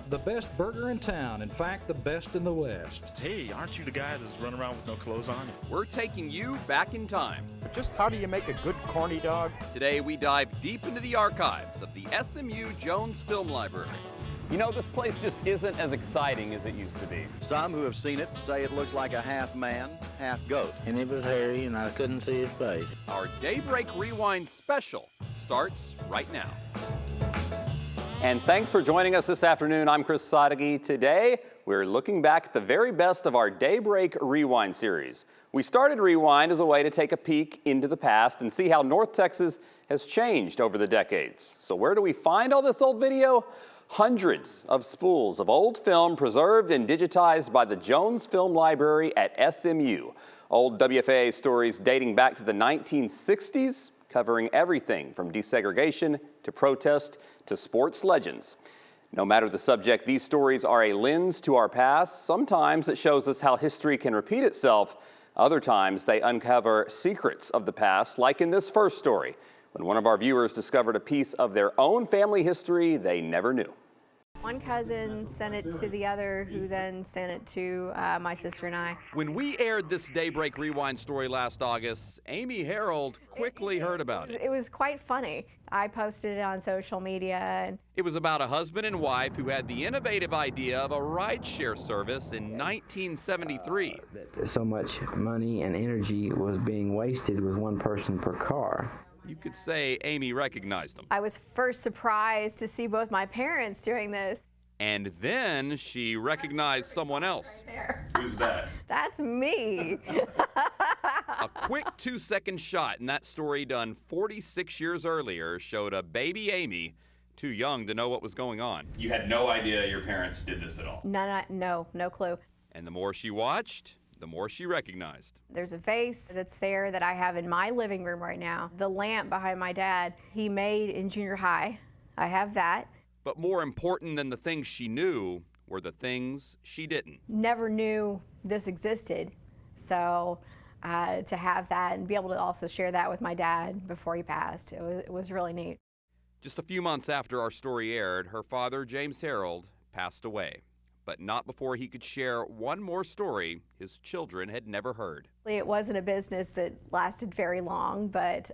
the best burger in town. In fact, the best in the West. Hey, aren't you the guy that's running around with no clothes on? We're taking you back in time. But just how do you make a good corny dog? Today we dive deep into the archives of the SMU Jones Film Library. You know, this place just isn't as exciting as it used to be. Some who have seen it say it looks like a half man, half goat. And it was hairy and I couldn't see his face. Our Daybreak Rewind special starts right now. And thanks for joining us this afternoon. I'm Chris Sadeghi. Today, we're looking back at the very best of our Daybreak Rewind series. We started Rewind as a way to take a peek into the past and see how North Texas has changed over the decades. So where do we find all this old video? Hundreds of spools of old film preserved and digitized by the Jones Film Library at SMU. Old WFAA stories dating back to the 1960s, covering everything from desegregation to protest to sports legends. No matter the subject, these stories are a lens to our past. Sometimes it shows us how history can repeat itself. Other times they uncover secrets of the past, like in this first story, when one of our viewers discovered a piece of their own family history they never knew. One cousin sent it to the other, who then sent it to my sister and I. When we aired this Daybreak Rewind story last August, Amy Harold quickly heard about it. It was quite funny. I posted it on social media. It was about a husband and wife who had the innovative idea of a rideshare service in 1973. So much money and energy was being wasted with one person per car. You could say Amy recognized them. I was first surprised to see both my parents doing this. And then she recognized someone else. Who's that? That's me. A quick 2-second shot in that story done 46 years earlier showed a baby Amy too young to know what was going on. You had no idea your parents did this at all? No clue. And the more she watched, the more she recognized. There's a vase that's there that I have in my living room right now. The lamp behind my dad, he made in junior high. I have that. But more important than the things she knew were the things she didn't. Never knew this existed. So to have that and be able to also share that with my dad before he passed, it was really neat. Just a few months after our story aired, her father, James Harold, passed away. But not before he could share one more story his children had never heard. It wasn't a business that lasted very long, but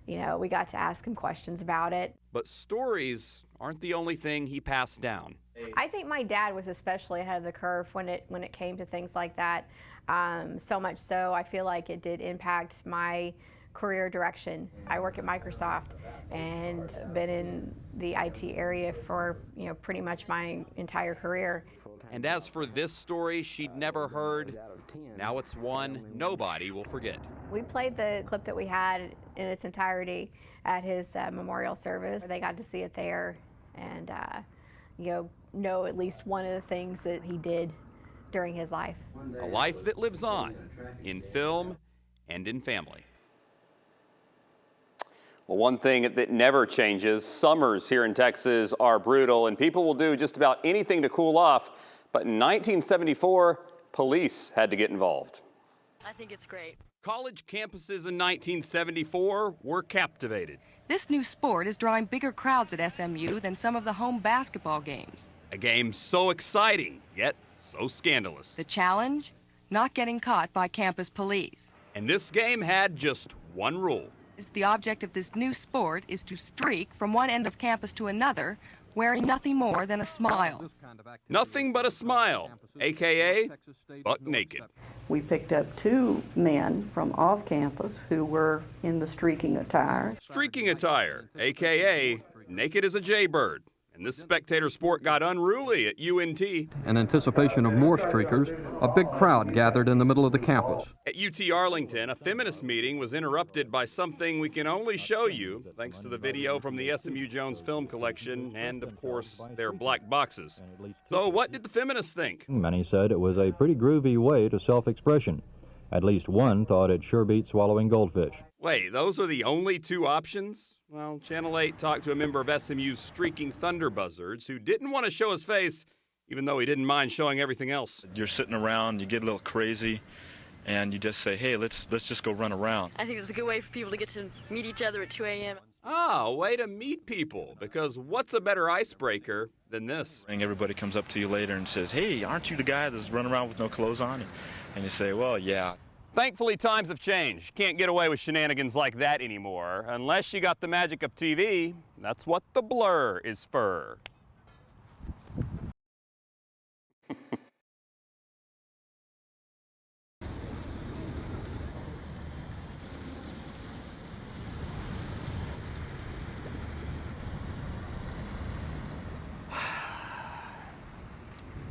we got to ask him questions about it. But stories aren't the only thing he passed down. I think my dad was especially ahead of the curve when it came to things like that. So much so, I feel like it did impact my career direction. I work at Microsoft and been in the IT area for pretty much my entire career. And as for this story she'd never heard, now it's one nobody will forget. We played the clip that we had in its entirety at his memorial service. They got to see it there and know at least one of the things that he did during his life. A life that lives on in film and in family. Well, one thing that never changes, summers here in Texas are brutal and people will do just about anything to cool off. But in 1974, police had to get involved. I think it's great. College campuses in 1974 were captivated. This new sport is drawing bigger crowds at SMU than some of the home basketball games. A game so exciting, yet so scandalous. The challenge? Not getting caught by campus police. And this game had just one rule. The object of this new sport is to streak from one end of campus to another, wearing nothing more than a smile. Nothing but a smile, a.k.a. buck naked. We picked up 2 men from off campus who were in the streaking attire. Streaking attire, a.k.a. naked as a jaybird. And this spectator sport got unruly at UNT. In anticipation of more streakers, a big crowd gathered in the middle of the campus. At UT Arlington, a feminist meeting was interrupted by something we can only show you thanks to the video from the SMU Jones Film Collection and, of course, their black boxes. So what did the feminists think? Many said it was a pretty groovy way to self-expression. At least one thought it sure beat swallowing goldfish. Wait, those are the only 2 options? Well, Channel 8 talked to a member of SMU's Streaking Thunder Buzzards who didn't want to show his face, even though he didn't mind showing everything else. You're sitting around, you get a little crazy, and you just say, hey, let's just go run around. I think it's a good way for people to get to meet each other at 2 a.m. Ah, a way to meet people, because what's a better icebreaker than this? And everybody comes up to you later and says, hey, aren't you the guy that's running around with no clothes on? And you say, well, yeah. Thankfully, times have changed. Can't get away with shenanigans like that anymore. Unless you got the magic of TV, that's what the blur is for.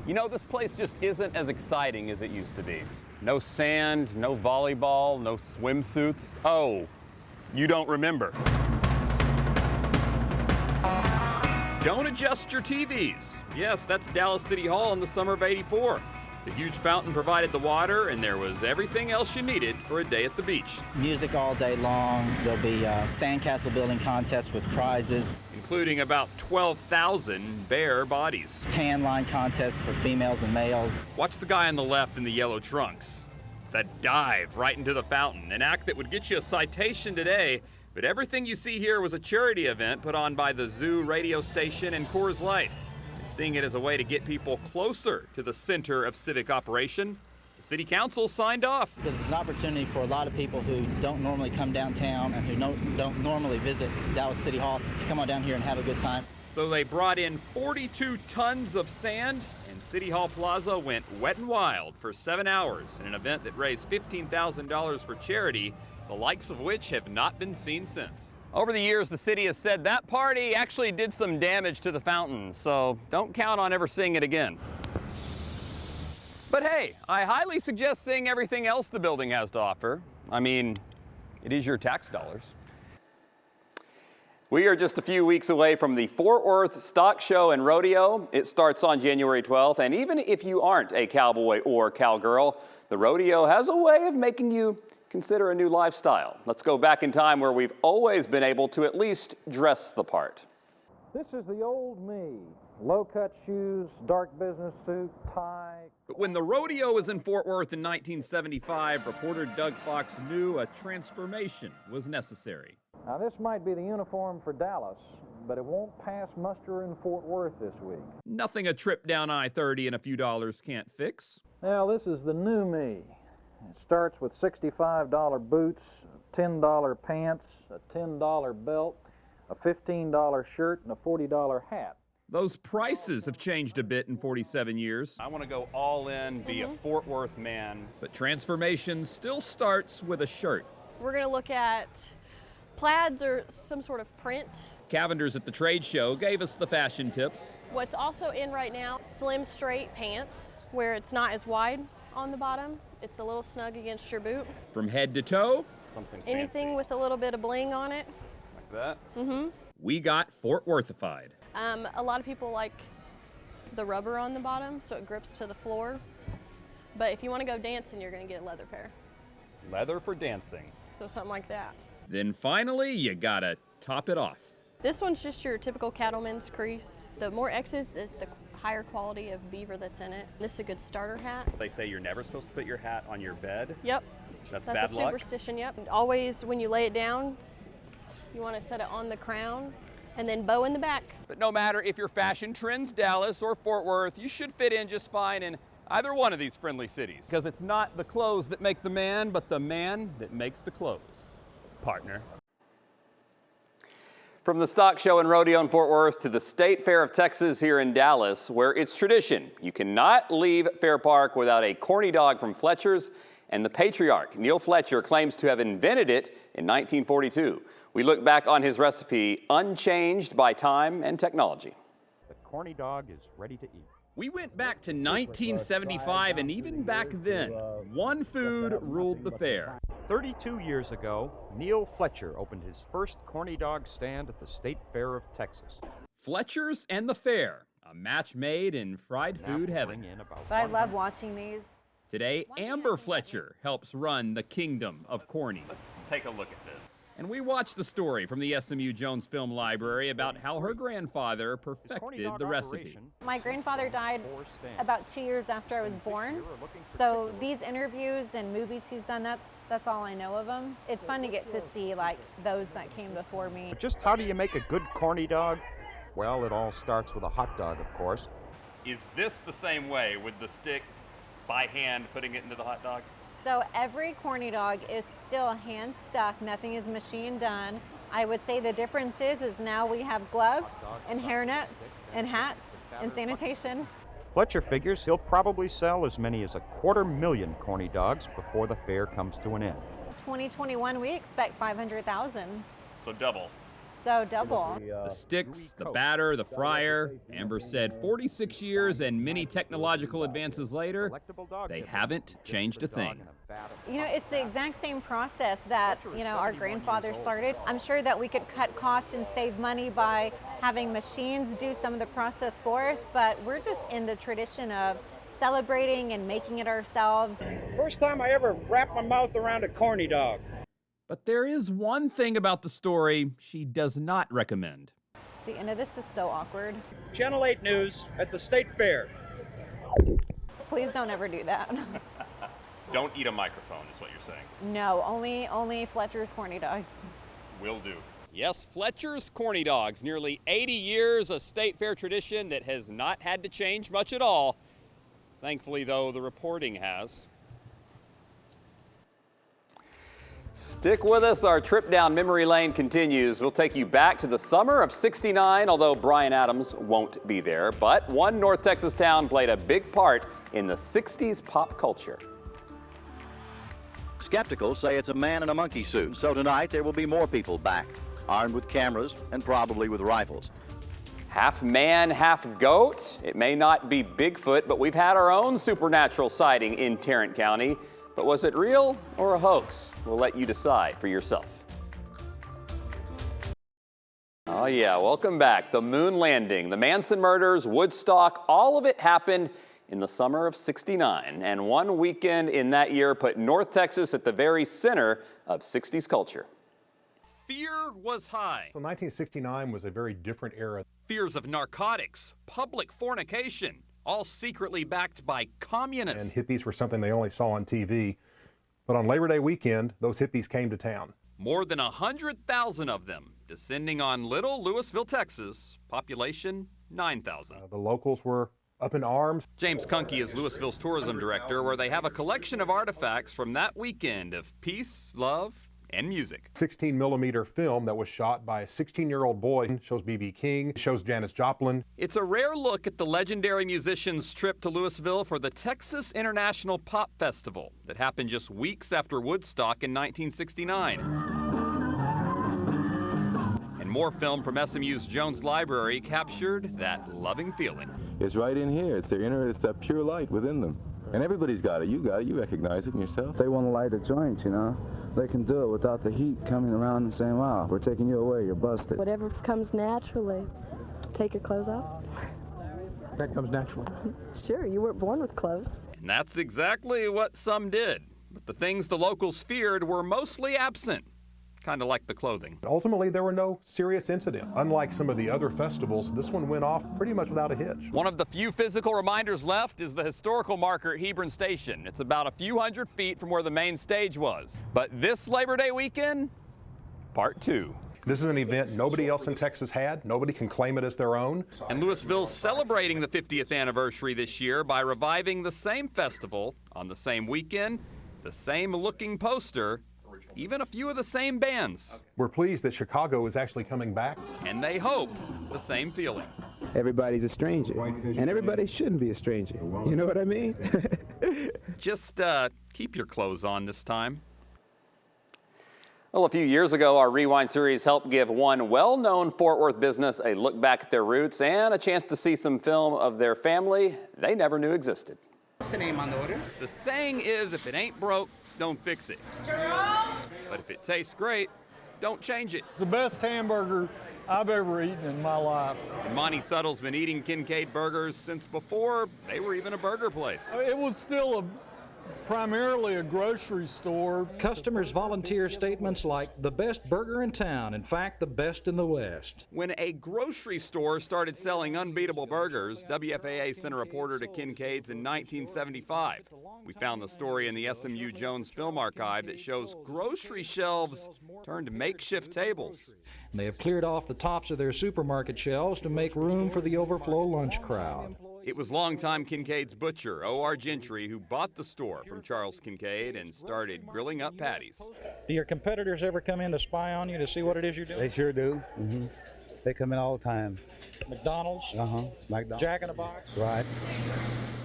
You know, this place just isn't as exciting as it used to be. No sand, no volleyball, no swimsuits. Oh, you don't remember. Don't adjust your TVs. Yes, that's Dallas City Hall in the summer of '84. The huge fountain provided the water, and there was everything else you needed for a day at the beach. Music all day long. There'll be sandcastle building contests with prizes, including about 12,000 bare bodies. Tan line contests for females and males. Watch the guy on the left in the yellow trunks. The dive right into the fountain, an act that would get you a citation today, but everything you see here was a charity event put on by the Zoo radio station and Coors Light. And seeing it as a way to get people closer to the center of civic operation, the City Council signed off. This is an opportunity for a lot of people who don't normally come downtown and who don't normally visit Dallas City Hall to come on down here and have a good time. So they brought in 42 tons of sand, and City Hall Plaza went wet and wild for 7 hours in an event that raised $15,000 for charity, the likes of which have not been seen since. Over the years, the city has said that party actually did some damage to the fountain, so don't count on ever seeing it again. But hey, I highly suggest seeing everything else the building has to offer. I mean, it is your tax dollars. We are just a few weeks away from the Fort Worth Stock Show and Rodeo. It starts on January 12th, and even if you aren't a cowboy or cowgirl, the rodeo has a way of making you consider a new lifestyle. Let's go back in time where we've always been able to at least dress the part. This is the old me. Low-cut shoes, dark business suit, tie. But when the rodeo was in Fort Worth in 1975, reporter Doug Fox knew a transformation was necessary. Now, this might be the uniform for Dallas, but it won't pass muster in Fort Worth this week. Nothing a trip down I-30 and a few dollars can't fix. Now, this is the new me. It starts with $65 boots, $10 pants, a $10 belt, a $15 shirt, and a $40 hat. Those prices have changed a bit in 47 years. I want to go all in, be a Fort Worth man. But transformation still starts with a shirt. We're going to look at plaids or some sort of print. Cavenders at the trade show gave us the fashion tips. What's also in right now, slim straight pants, where it's not as wide on the bottom. It's a little snug against your boot. From head to toe, something anything fancy. with a little bit of bling on it. Like that? Mm-hmm. We got Fort Worthified. A lot of people like the rubber on the bottom, so it grips to the floor. But if you want to go dancing, you're going to get a leather pair. Leather for dancing. So something like that. Then finally, you gotta top it off. This one's just your typical cattleman's crease. The more X's is the higher quality of beaver that's in it. This is a good starter hat. They say you're never supposed to put your hat on your bed. Yep. That's a bad luck. Superstition, yep. And always when you lay it down, you want to set it on the crown and then bow in the back. But no matter if your fashion trends Dallas or Fort Worth, you should fit in just fine in either one of these friendly cities. Because it's not the clothes that make the man, but the man that makes the clothes. Partner. From the Stock Show and Rodeo in Fort Worth to the State Fair of Texas here in Dallas, where it's tradition. You cannot leave Fair Park without a corny dog from Fletcher's, and the patriarch, Neil Fletcher, claims to have invented it in 1942. We look back on his recipe, unchanged by time and technology. The corny dog is ready to eat. We went back to 1975, and even back then, one food ruled the fair. 32 years ago, Neil Fletcher opened his first corny dog stand at the State Fair of Texas. Fletcher's and the fair, a match made in fried food heaven. But I love watching these. Today, Amber Fletcher helps run the kingdom of corny. Let's take a look at this. And we watched the story from the SMU Jones Film Library about how her grandfather perfected the recipe. My grandfather died about 2 years after I was born, so these interviews and movies he's done, that's all I know of him. It's fun to get to see like those that came before me. But just how do you make a good corny dog? Well, it all starts with a hot dog, of course. Is this the same way with the stick by hand putting it into the hot dog? So every corny dog is still hand stuck, nothing is machine done. I would say the difference is now we have gloves and hairnets and hats and sanitation. Fletcher figures he'll probably sell as many as 250,000 corny dogs before the fair comes to an end. 2021, we expect 500,000. So double. So double. The sticks, the batter, the fryer. Amber said 46 years and many technological advances later, they haven't changed a thing. You know, it's the exact same process that, our grandfather started. I'm sure that we could cut costs and save money by having machines do some of the process for us, but we're just in the tradition of celebrating and making it ourselves. First time I ever wrapped my mouth around a corny dog. But there is one thing about the story she does not recommend. The end of this is so awkward. Channel 8 News at the State Fair. Please don't ever do that. Don't eat a microphone is what you're saying. No, only Fletcher's corny dogs. Will do. Yes, Fletcher's corny dogs. Nearly 80 years, a state fair tradition that has not had to change much at all. Thankfully, though, the reporting has. Stick with us. Our trip down memory lane continues. We'll take you back to the summer of '69, although Bryan Adams won't be there. But one North Texas town played a big part in the '60s pop culture. Skeptical say it's a man in a monkey suit, so tonight there will be more people back, armed with cameras and probably with rifles. Half man, half goat. It may not be Bigfoot, but we've had our own supernatural sighting in Tarrant County. But was it real or a hoax? We'll let you decide for yourself. Oh yeah, welcome back. The moon landing, the Manson murders, Woodstock, all of it happened in the summer of '69. And one weekend in that year put North Texas at the very center of '60s culture. Fear was high. So 1969 was a very different era. Fears of narcotics, public fornication, all secretly backed by communists. And hippies were something they only saw on TV. But on Labor Day weekend, those hippies came to town. More than 100,000 of them descending on little Lewisville, Texas, population 9,000. The locals were up in arms. James Kunke is Lewisville's tourism director, where they have a collection of artifacts from that weekend of peace, love, and music. 16-millimeter film that was shot by a 16-year-old boy. Shows B.B. King, shows Janis Joplin. It's a rare look at the legendary musician's trip to Lewisville for the Texas International Pop Festival that happened just weeks after Woodstock in 1969. And more film from SMU's Jones Library captured that loving feeling. It's right in here. It's their inner, it's that pure light within them. And everybody's got it. You got it. You recognize it in yourself. They want to light a joint, They can do it without the heat coming around and saying, wow, we're taking you away. You're busted. Whatever comes naturally. Take your clothes off. That comes naturally. Sure, you weren't born with clothes. And that's exactly what some did. But the things the locals feared were mostly absent. Kind of like the clothing. Ultimately, there were no serious incidents. Unlike some of the other festivals, this one went off pretty much without a hitch. One of the few physical reminders left is the historical marker at Hebron Station. It's about a few hundred feet from where the main stage was. But this Labor Day weekend, part 2. This is an event nobody else in Texas had. Nobody can claim it as their own. And Lewisville's celebrating the 50th anniversary this year by reviving the same festival on the same weekend, the same looking poster, even a few of the same bands. We're pleased that Chicago is actually coming back. And they hope the same feeling. Everybody's a stranger, and everybody shouldn't be a stranger. You know what I mean? Just keep your clothes on this time. Well, a few years ago, our Rewind series helped give one well-known Fort Worth business a look back at their roots and a chance to see some film of their family they never knew existed. What's the name on the order? The saying is, if it ain't broke, don't fix it. But if it tastes great, don't change it. It's the best hamburger I've ever eaten in my life. And Monty Suttle's been eating Kade Burgers since before they were even a burger place. It was still primarily a grocery store. Customers volunteer statements like the best burger in town, in fact, the best in the West. When a grocery store started selling unbeatable burgers, WFAA sent a reporter to Kincaid's in 1975. We found the story in the SMU Jones Film Archive that shows grocery shelves turned makeshift tables. They have cleared off the tops of their supermarket shelves to make room for the overflow lunch crowd. It was longtime Kincaid's butcher, O.R. Gentry, who bought the store from Charles Kincaid and started grilling up patties. Do your competitors ever come in to spy on you to see what it is you're doing? They sure do. They come in all the time. McDonald's? McDonald's. Jack in the Box? Right.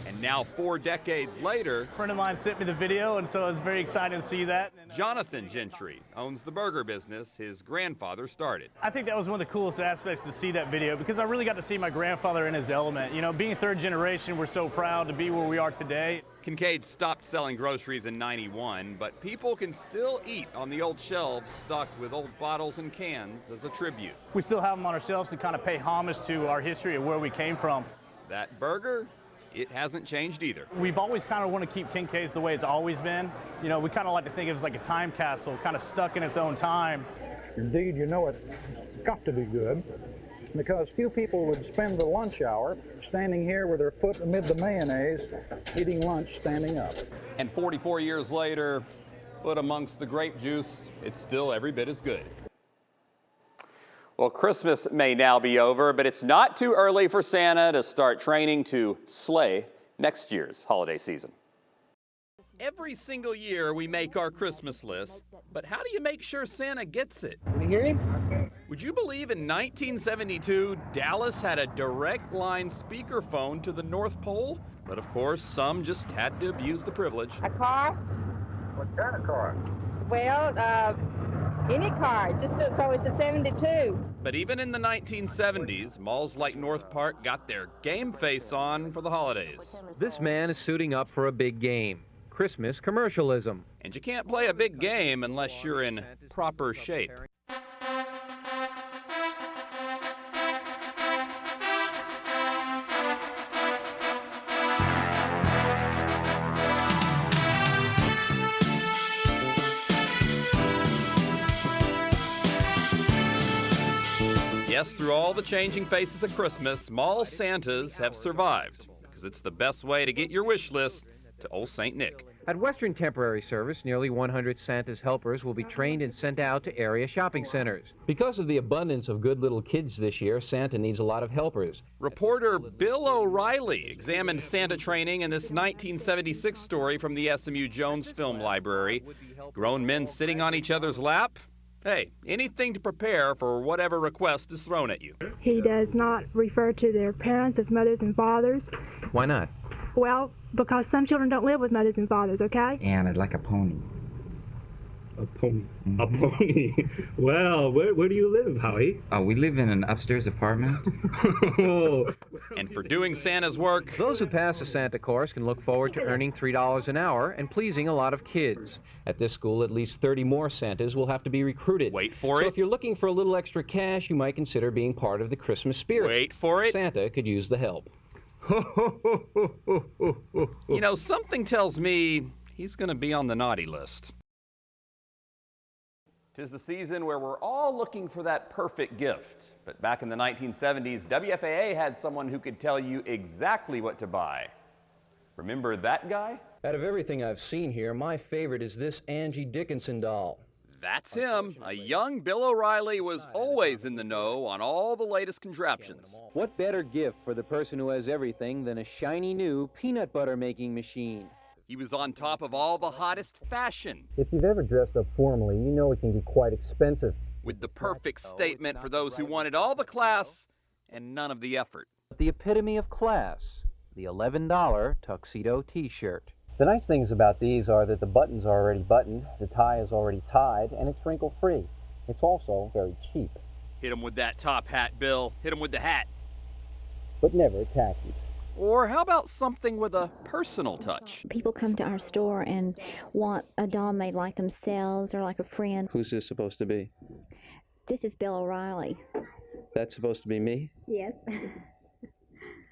And now 4 decades later, A friend of mine sent me the video, and so I was very excited to see that. Jonathan Gentry owns the burger business his grandfather started. I think that was one of the coolest aspects to see that video because I really got to see my grandfather in his element. You know, being third generation, we're so proud to be where we are today. Kincaid stopped selling groceries in '91, but people can still eat on the old shelves stocked with old bottles and cans as a tribute. We still have them on our shelves to kind of pay homage to our history of where we came from. That burger, it hasn't changed either. We've always kind of want to keep Kincaid's the way it's always been. You know, we kind of like to think of it as like a time capsule, kind of stuck in its own time. Indeed, you know it's got to be good, because few people would spend the lunch hour standing here with their foot amid the mayonnaise, eating lunch standing up. And 44 years later, foot amongst the grape juice, it's still every bit as good. Well, Christmas may now be over, but it's not too early for Santa to start training to slay next year's holiday season. Every single year we make our Christmas list, but how do you make sure Santa gets it? Can you hear him? Would you believe in 1972, Dallas had a direct line speakerphone to the North Pole? But of course, some just had to abuse the privilege. A car? What kind of car? Well, any car, so it's a 72. But even in the 1970s, malls like North Park got their game face on for the holidays. This man is suiting up for a big game. Christmas commercialism. And you can't play a big game unless you're in proper shape. Yes, through all the changing faces of Christmas, mall Santas have survived, because it's the best way to get your wish list to Old St. Nick. At Western Temporary Service, nearly 100 Santa's helpers will be trained and sent out to area shopping centers. Because of the abundance of good little kids this year, Santa needs a lot of helpers. Reporter Bill O'Reilly examined Santa training in this 1976 story from the SMU Jones Film Library. Grown men sitting on each other's lap? Hey, anything to prepare for whatever request is thrown at you. He does not refer to their parents as mothers and fathers. Why not? Well, because some children don't live with mothers and fathers, okay? And I'd like a pony. A pony? A pony? Well, where do you live, Howie? We live in an upstairs apartment. And for doing Santa's work, those who pass the Santa course can look forward to earning $3 an hour and pleasing a lot of kids. At this school, at least 30 more Santas will have to be recruited. Wait for it. So if you're looking for a little extra cash, you might consider being part of the Christmas spirit. Wait for it. Santa could use the help. You know, something tells me he's going to be on the naughty list. 'Tis the season where we're all looking for that perfect gift. But back in the 1970s, WFAA had someone who could tell you exactly what to buy. Remember that guy? Out of everything I've seen here, my favorite is this Angie Dickinson doll. That's him. A young Bill O'Reilly was always in the know on all the latest contraptions. What better gift for the person who has everything than a shiny new peanut butter making machine? He was on top of all the hottest fashion. If you've ever dressed up formally, you know it can be quite expensive. With the perfect statement for those who wanted all the class and none of the effort. The epitome of class, the $11 tuxedo t-shirt. The nice things about these are that the button's are already buttoned, the tie is already tied, and it's wrinkle-free. It's also very cheap. Hit him with that top hat, Bill. Hit him with the hat. But never tacky. Or how about something with a personal touch? People come to our store and want a doll made like themselves or like a friend. Who's this supposed to be? This is Bill O'Reilly. That's supposed to be me? Yes.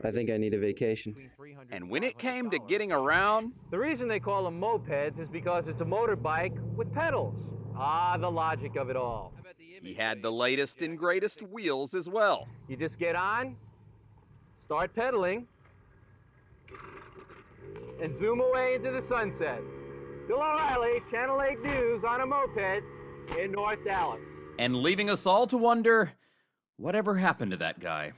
I think I need a vacation. And when it came to getting around, The reason they call them mopeds is because it's a motorbike with pedals. Ah, the logic of it all. he had the latest and greatest wheels as well. You just get on, start pedaling, and zoom away into the sunset. Bill O'Reilly, Channel 8 News on a moped in North Dallas. And leaving us all to wonder, whatever happened to that guy?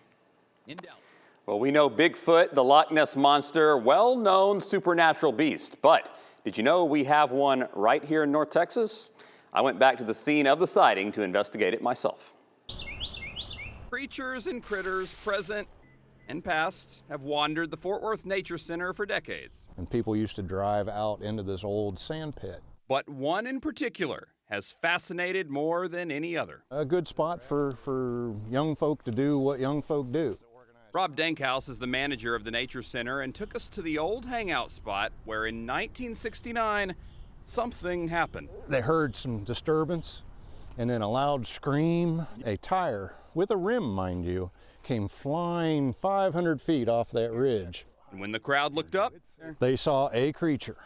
Well, we know Bigfoot, the Loch Ness Monster, well-known supernatural beast. But did you know we have one right here in North Texas? I went back to the scene of the sighting to investigate it myself. Creatures and critters present and past have wandered the Fort Worth Nature Center for decades. And people used to drive out into this old sand pit. But one in particular has fascinated more than any other. A good spot for young folk to do what young folk do. Rob Dankhouse is the manager of the Nature Center and took us to the old hangout spot where in 1969, something happened. They heard some disturbance and then a loud scream. A tire, with a rim mind you, came flying 500 feet off that ridge. And when the crowd looked up, they saw a creature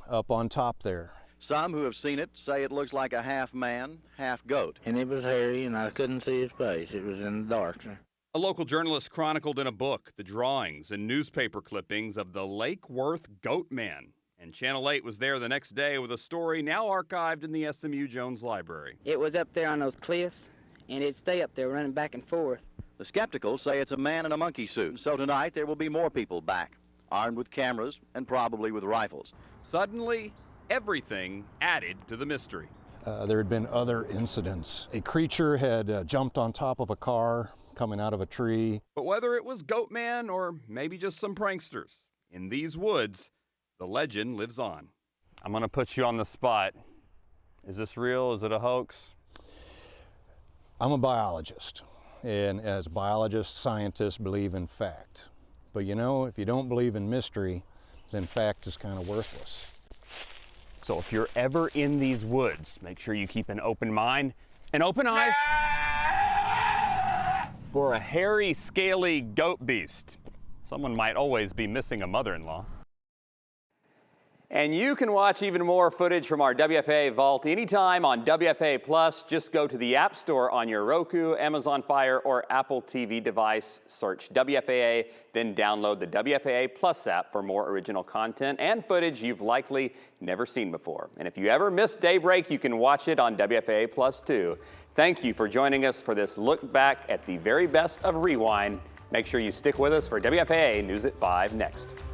up on top there. Some who have seen it say it looks like a half man, half goat. And it was hairy, and I couldn't see his face. It was in the dark. a local journalist chronicled in a book the drawings and newspaper clippings of the Lake Worth Goatman. And Channel 8 was there the next day with a story now archived in the SMU Jones Library. It was up there on those cliffs, and it'd stay up there running back and forth. The skeptical say it's a man in a monkey suit, so tonight there will be more people back, armed with cameras and probably with rifles. Suddenly, everything added to the mystery. There had been other incidents. A creature had jumped on top of a car coming out of a tree. But whether it was Goatman or maybe just some pranksters, in these woods, the legend lives on. I'm gonna put you on the spot. Is this real? Is it a hoax? I'm a biologist, and as biologists, scientists believe in fact. But you know, if you don't believe in mystery, then fact is kind of worthless. So if you're ever in these woods, make sure you keep an open mind and open eyes for a hairy, scaly goat beast. Someone might always be missing a mother-in-law. And you can watch even more footage from our WFAA vault anytime on WFAA Plus. Just go to the App Store on your Roku, Amazon Fire, or Apple TV device. Search WFAA, then download the WFAA Plus app for more original content and footage you've likely never seen before. And if you ever miss Daybreak, you can watch it on WFAA Plus too. Thank you for joining us for this look back at the very best of Rewind. Make sure you stick with us for WFAA News at 5 next.